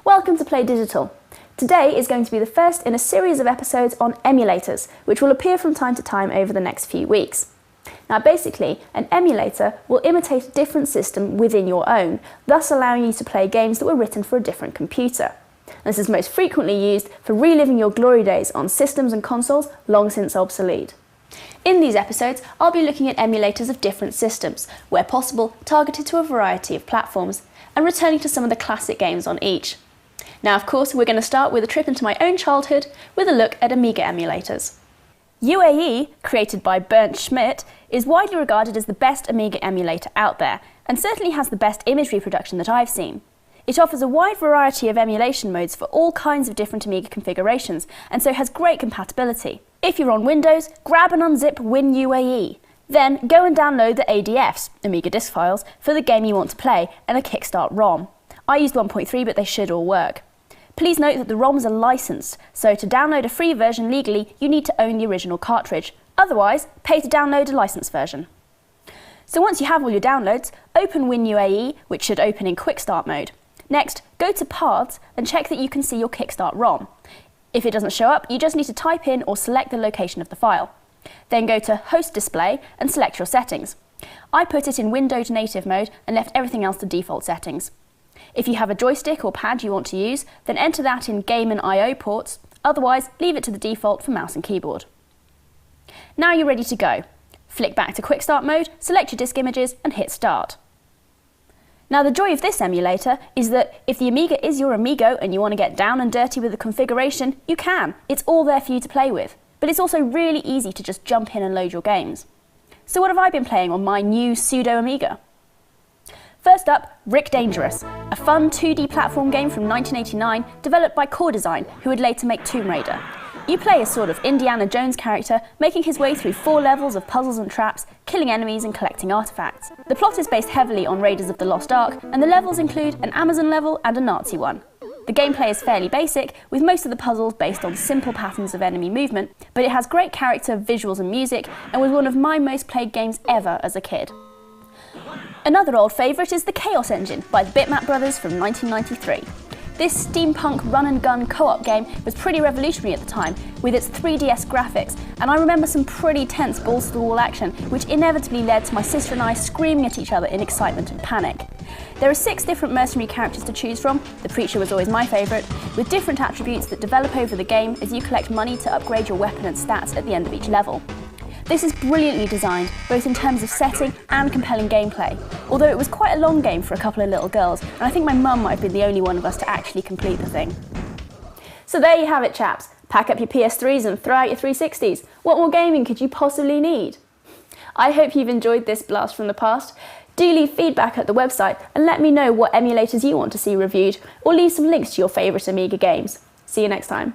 Welcome to Play Digital. Today is going to be the first in a series of episodes on emulators, which will appear from time to time over the next few weeks. Now basically, an emulator will imitate a different system within your own, thus allowing you to play games that were written for a different computer. This is most frequently used for reliving your glory days on systems and consoles long since obsolete. In these episodes, I'll be looking at emulators of different systems, where possible targeted to a variety of platforms, and returning to some of the classic games on each. Now of course, we're going to start with a trip into my own childhood with a look at Amiga emulators. UAE, created by Bernd Schmidt, is widely regarded as the best Amiga emulator out there, and certainly has the best image reproduction that I've seen. It offers a wide variety of emulation modes for all kinds of different Amiga configurations, and so has great compatibility. If you're on Windows, grab and unzip WinUAE. Then go and download the ADFs, Amiga disk files, for the game you want to play, and a Kickstart ROM. I used 1.3, but they should all work. Please note that the ROMs are licensed, so to download a free version legally, you need to own the original cartridge. Otherwise, pay to download a licensed version. So once you have all your downloads, open WinUAE, which should open in Quick Start mode. Next, go to Paths and check that you can see your Kickstart ROM. If it doesn't show up, you just need to type in or select the location of the file. Then go to Host Display and select your settings. I put it in Windows Native mode and left everything else to default settings. If you have a joystick or pad you want to use, then enter that in Game and I/O ports, otherwise leave it to the default for mouse and keyboard. Now you're ready to go. Flick back to Quick Start mode, select your disk images and hit Start. Now the joy of this emulator is that if the Amiga is your Amigo and you want to get down and dirty with the configuration, you can. It's all there for you to play with. But it's also really easy to just jump in and load your games. So what have I been playing on my new pseudo Amiga? First up, Rick Dangerous, a fun 2D platform game from 1989 developed by Core Design, who would later make Tomb Raider. You play a sort of Indiana Jones character, making his way through 4 levels of puzzles and traps, killing enemies and collecting artifacts. The plot is based heavily on Raiders of the Lost Ark, and the levels include an Amazon level and a Nazi one. The gameplay is fairly basic, with most of the puzzles based on simple patterns of enemy movement, but it has great character, visuals and music, and was one of my most played games ever as a kid. Another old favourite is the Chaos Engine by the Bitmap Brothers from 1993. This steampunk run-and-gun co-op game was pretty revolutionary at the time, with its 3DS graphics, and I remember some pretty tense balls-to-the-wall action, which inevitably led to my sister and I screaming at each other in excitement and panic. There are 6 different mercenary characters to choose from. The Preacher was always my favourite, with different attributes that develop over the game as you collect money to upgrade your weapon and stats at the end of each level. This is brilliantly designed, both in terms of setting and compelling gameplay, although it was quite a long game for a couple of little girls, and I think my mum might have been the only one of us to actually complete the thing. So there you have it, chaps. Pack up your PS3s and throw out your 360s. What more gaming could you possibly need? I hope you've enjoyed this blast from the past. Do leave feedback at the website and let me know what emulators you want to see reviewed, or leave some links to your favourite Amiga games. See you next time.